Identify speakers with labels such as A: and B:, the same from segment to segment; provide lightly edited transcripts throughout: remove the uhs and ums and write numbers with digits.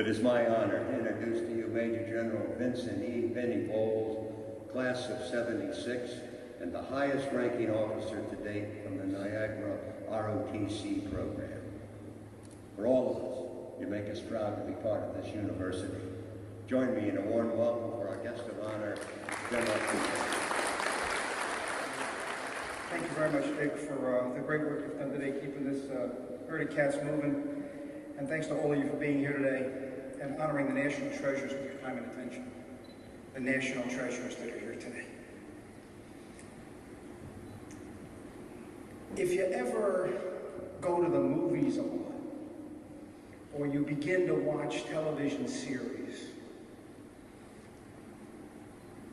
A: It is my honor to introduce to you Major General Vincent E. Vinny Boles, class of '76, and the highest ranking officer to date from the Niagara ROTC program. For all of us, you make us proud to be part of this university. Join me in a warm welcome for our guest of honor, General Cooper.
B: Thank you very much, Dick, for the great work you've done today, keeping this herd of cats moving. And thanks to all of you for being here today and honoring the national treasures with your time and attention. The national treasures that are here today. If you ever go to the movies a lot, or you begin to watch television series,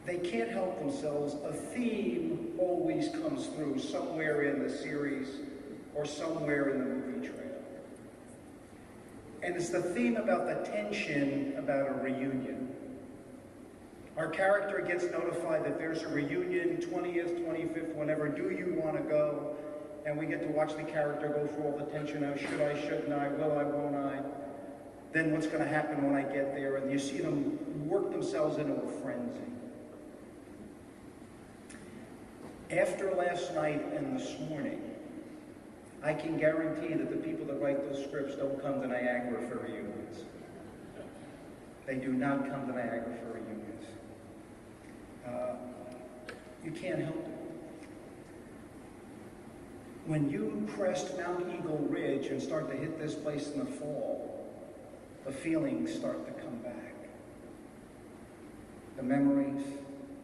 B: they can't help themselves. A theme always comes through somewhere in the series or somewhere in the movie trailer. And it's the theme about the tension about a reunion. Our character gets notified that there's a reunion, 20th, 25th, whenever. Do you want to go? And we get to watch the character go through all the tension of should I, shouldn't I, will I, won't I? Then what's going to happen when I get there? And you see them work themselves into a frenzy. After last night and this morning, I can guarantee that the people that write those scripts don't come to Niagara for reunions. They do not come to Niagara for reunions. You can't help it. When you crest Mount Eagle Ridge and start to hit this place in the fall, the feelings start to come back. The memories,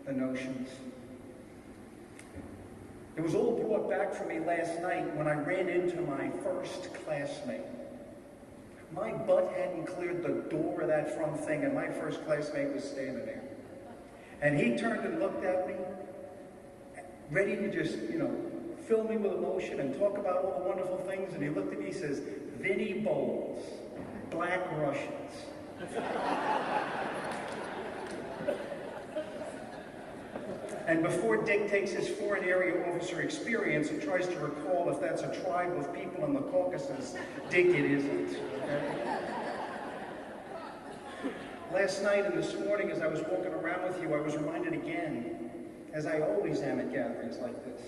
B: the notions. It was all brought back for me last night when I ran into my first classmate. My butt hadn't cleared the door of that front thing, and my first classmate was standing there. And he turned and looked at me, ready to just, fill me with emotion and talk about all the wonderful things. And he looked at me and says, Vinny Boles, Black Russians. And before Dick takes his foreign area officer experience and tries to recall if that's a tribe of people in the Caucasus, Dick, it isn't. Okay? Last night and this morning as I was walking around with you, I was reminded again, as I always am at gatherings like this,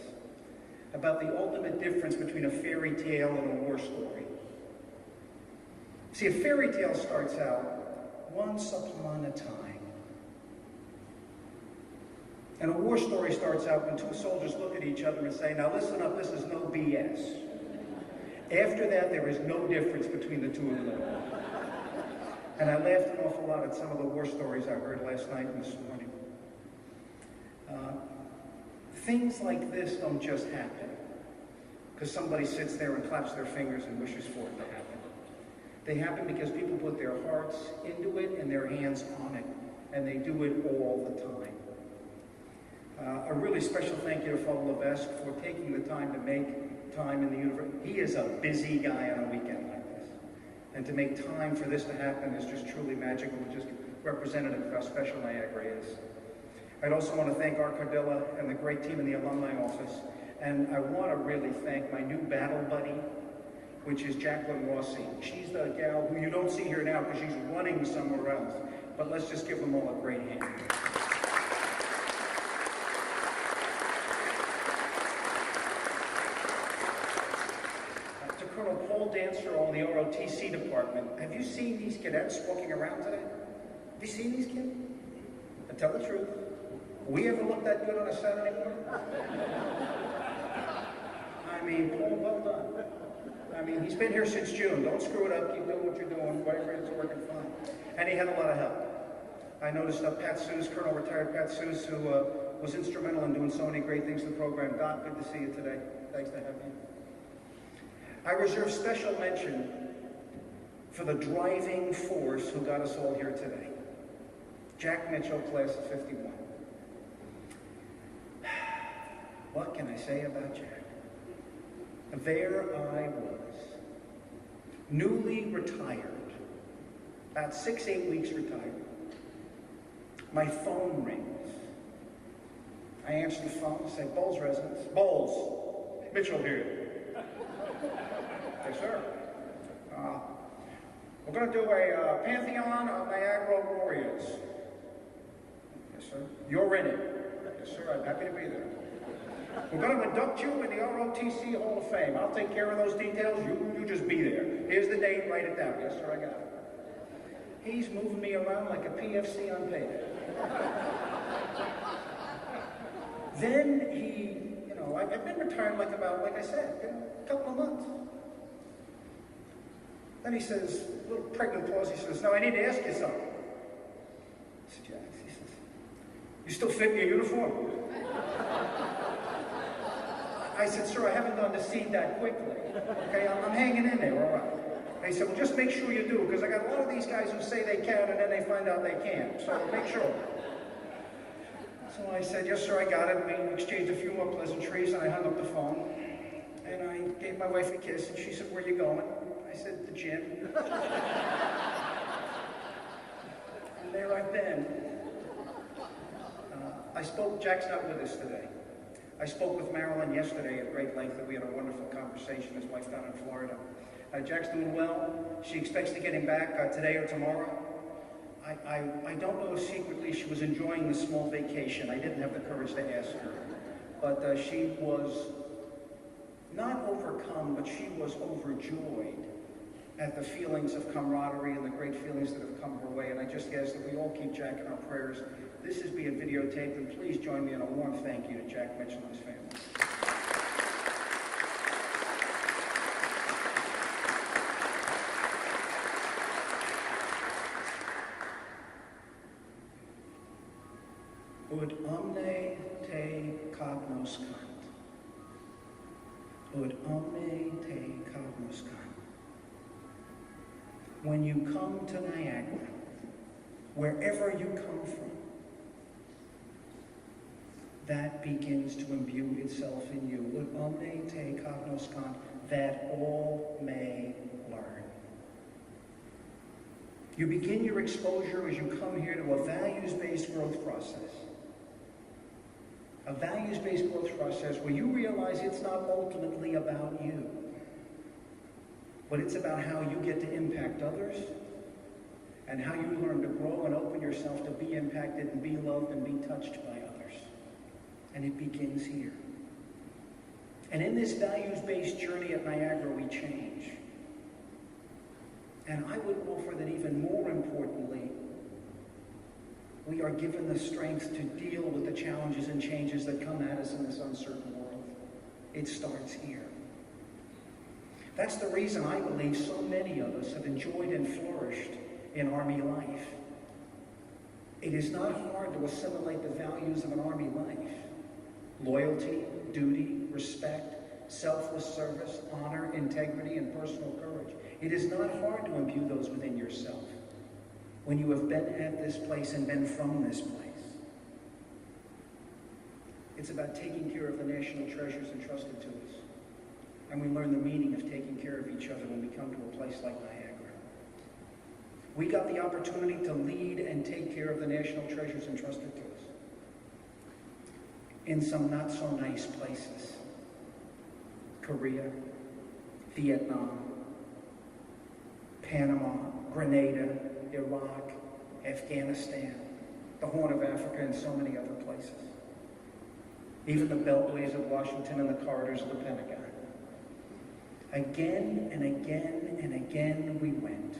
B: about the ultimate difference between a fairy tale and a war story. See, a fairy tale starts out, once upon a time. And a war story starts out when two soldiers look at each other and say, now listen up, this is no BS. After that, there is no difference between the two of them. And I laughed an awful lot at some of the war stories I heard last night and this morning. Things like this don't just happen because somebody sits there and claps their fingers and wishes for it to happen. They happen because people put their hearts into it and their hands on it, and they do it all the time. A really special thank you to Father Levesque for taking the time to make time in the university. He is a busy guy on a weekend like this. And to make time for this to happen is just truly magical, just representative of how special Niagara is. I'd also want to thank Art Cardilla and the great team in the alumni office. And I want to really thank my new battle buddy, which is Jacqueline Rossi. She's the gal who you don't see here now because she's running somewhere else. But let's just give them all a great hand. To Colonel Paul Dancer on the ROTC department, have you seen these cadets walking around today? Have you seen these kids? And tell the truth. We ever look that good on a Saturday morning? I mean, Paul, well done. I mean, he's been here since June. Don't screw it up. Keep doing what you're doing. Whatever it's working fine. And he had a lot of help. I noticed Pat Seuss, Colonel retired Pat Seuss, who was instrumental in doing so many great things to the program. Doc, good to see you today. Thanks to have you. I reserve special mention for the driving force who got us all here today. Jack Mitchell, class of '51. What can I say about Jack? There I was, newly retired, about 6-8 weeks retired. My phone rings. I answer the phone, say, Boles residence. Boles, Mitchell here. Yes, sir. We're going to do a Pantheon of Niagara Warriors. Yes, sir. You're in it. Yes, sir. I'm happy to be there. We're going to induct you in the ROTC Hall of Fame. I'll take care of those details. You just be there. Here's the date. Write it down. Yes, sir. I got it. He's moving me around like a PFC on payday. Then he, I've been retired like I said, a couple of months. Then he says, a little pregnant pause, he says, "Now I need to ask you something." I said, "Jax," he says, "you still fit in your uniform?" I said, "Sir, I haven't gone to seed that quickly. Okay, I'm hanging in there, all right." He said, "Well, just make sure you do, because I got a lot of these guys who say they can and then they find out they can't. So make sure." So I said, "Yes, sir, I got it." We exchanged a few more pleasantries, and I hung up the phone. And I gave my wife a kiss, and she said, "Where are you going?" I said, "The gym." And there I've been. Jack's not with us today. I spoke with Marilyn yesterday at great length, and we had a wonderful conversation, his wife down in Florida. Jack's doing well. She expects to get him back today or tomorrow. I don't know if secretly she was enjoying the small vacation. I didn't have the courage to ask her. But she was not overcome, but she was overjoyed at the feelings of camaraderie and the great feelings that have come her way. And I just ask that we all keep Jack in our prayers. This is being videotaped, and please join me in a warm thank you to Jack Mitchell and his family. Ud omne te cognoscant. Ud omne te cognoscant. When you come to Niagara, wherever you come from, that begins to imbue itself in you. Ut omne te cognoscant, that all may learn. You begin your exposure as you come here to a values-based growth process. A values-based growth process where you realize it's not ultimately about you, but it's about how you get to impact others and how you learn to grow and open yourself to be impacted and be loved and be touched by others. And it begins here. And in this values-based journey at Niagara, we change. And I would offer that even more importantly, we are given the strength to deal with the challenges and changes that come at us in this uncertain world. It starts here. That's the reason I believe so many of us have enjoyed and flourished in Army life. It is not hard to assimilate the values of an Army life. Loyalty, duty, respect, selfless service, honor, integrity, and personal courage. It is not hard to imbue those within yourself when you have been at this place and been from this place. It's about taking care of the national treasures entrusted to us. And we learn the meaning of taking care of each other when we come to a place like Niagara. We got the opportunity to lead and take care of the national treasures entrusted to us in some not so nice places. Korea, Vietnam, Panama, Grenada, Iraq, Afghanistan, the Horn of Africa, and so many other places. Even the beltways of Washington and the corridors of the Pentagon. Again and again and again we went.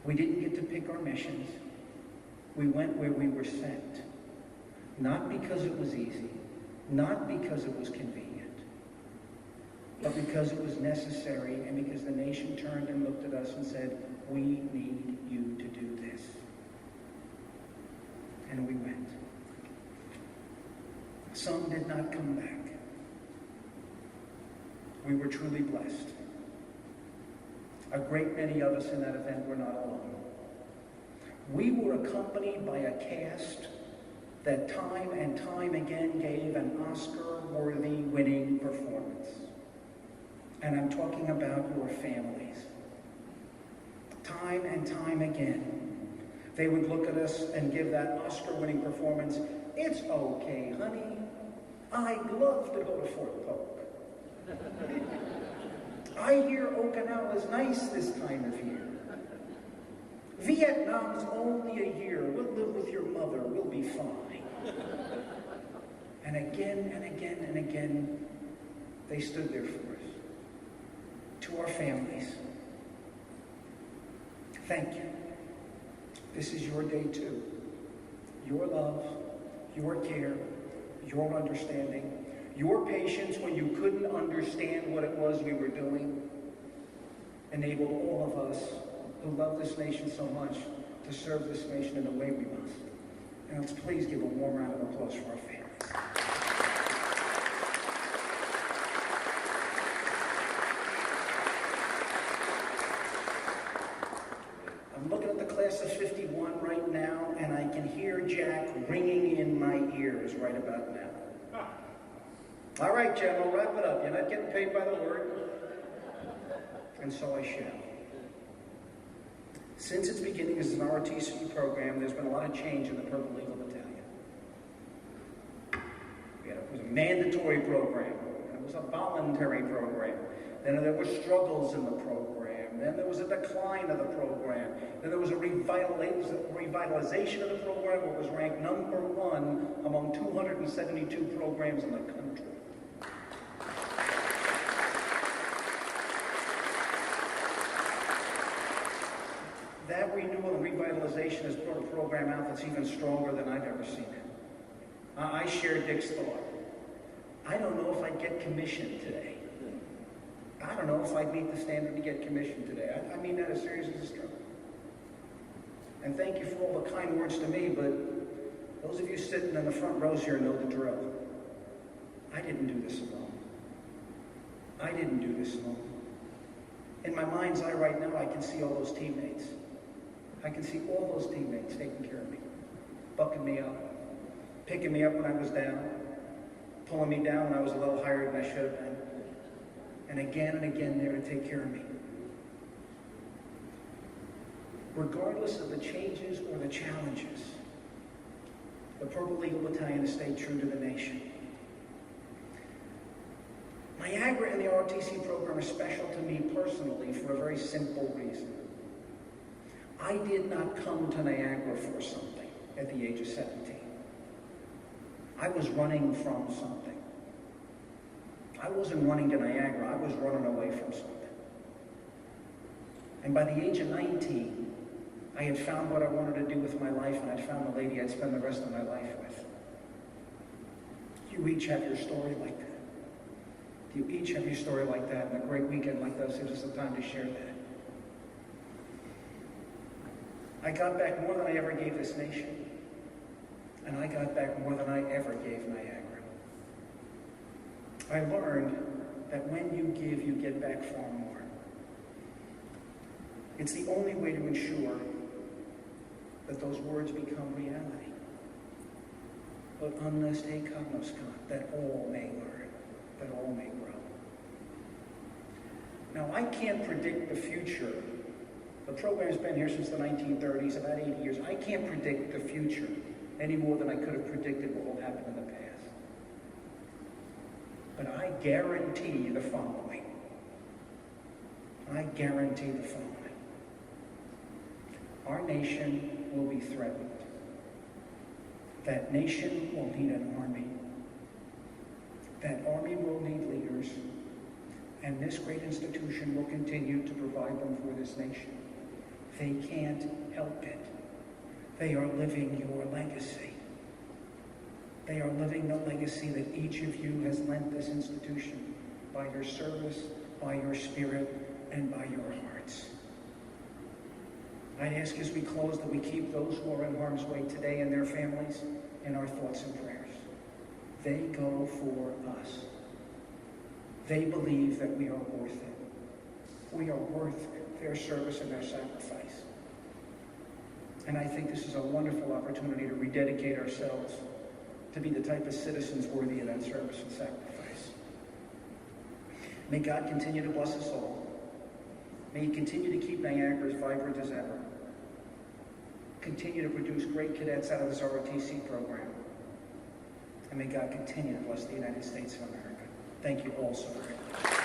B: We didn't get to pick our missions. We went where we were sent. Not because it was easy, not because it was convenient, but because it was necessary and because the nation turned and looked at us and said, "We need you to do this." And we went. Some did not come back. We were truly blessed. A great many of us in that event were not alone. We were accompanied by a cast that time and time again gave an Oscar-worthy winning performance. And I'm talking about your families. Time and time again, they would look at us and give that Oscar-winning performance. "It's okay, honey. I'd love to go to Fort Polk. I hear Okinawa's nice this time of year. Vietnam's only a year. We'll live with your mother. We'll be fine. And again and again and again, they stood there for us. To our families, thank you. This is your day too. Your love, your care, your understanding, your patience when you couldn't understand what it was we were doing, enabled all of us who love this nation so much to serve this nation in the way we must. And let's please give a warm round of applause for our families. I'm looking at the class of 51 right now, and I can hear Jack ringing in my ears right about now. All right, General, wrap it up. You're not getting paid by the word. And so I shall. Since its beginning as an ROTC program, there's been a lot of change in the Purple Eagle Battalion. It was a mandatory program. It was a voluntary program. Then there were struggles in the program. Then there was a decline of the program. Then there was a revitalization of the program, where it was ranked #1 among 272 programs in the country. That renewal and revitalization has brought a program out that's even stronger than I've ever seen it. I share Dick's thought. I don't know if I'd get commissioned today. I don't know if I'd meet the standard to get commissioned today. I mean that as serious as a struggle. And thank you for all the kind words to me, but those of you sitting in the front rows here know the drill. I didn't do this alone. I didn't do this alone. In my mind's eye right now, I can see all those teammates. I can see all those teammates taking care of me, bucking me up, picking me up when I was down, pulling me down when I was a little higher than I should have been, and again there to take care of me. Regardless of the changes or the challenges, the Purple Eagle Battalion has stayed true to the nation. Niagara and the ROTC program are special to me personally for a very simple reason. I did not come to Niagara for something at the age of 17. I was running from something. I wasn't running to Niagara, I was running away from something. And by the age of 19, I had found what I wanted to do with my life, and I'd found the lady I'd spend the rest of my life with. You each have your story like that. You each have your story like that, and a great weekend like this gives us the time to share that. I got back more than I ever gave this nation, and I got back more than I ever gave Niagara. I learned that when you give, you get back far more. It's the only way to ensure that those words become reality. But unless they cognoscant, that all may learn, that all may grow. Now, I can't predict the future. The program's been here since the 1930s, about 80 years. I can't predict the future any more than I could have predicted what will happen in the past. But I guarantee the following. I guarantee the following. Our nation will be threatened. That nation will need an army. That army will need leaders. And this great institution will continue to provide them for this nation. They can't help it. They are living your legacy. They are living the legacy that each of you has lent this institution by your service, by your spirit, and by your hearts. I'd ask as we close that we keep those who are in harm's way today and their families in our thoughts and prayers. They go for us. They believe that we are worth it. We are worth their service and their sacrifice. And I think this is a wonderful opportunity to rededicate ourselves to be the type of citizens worthy of that service and sacrifice. May God continue to bless us all. May He continue to keep Niagara as vibrant as ever. Continue to produce great cadets out of this ROTC program. And may God continue to bless the United States of America. Thank you all so very much.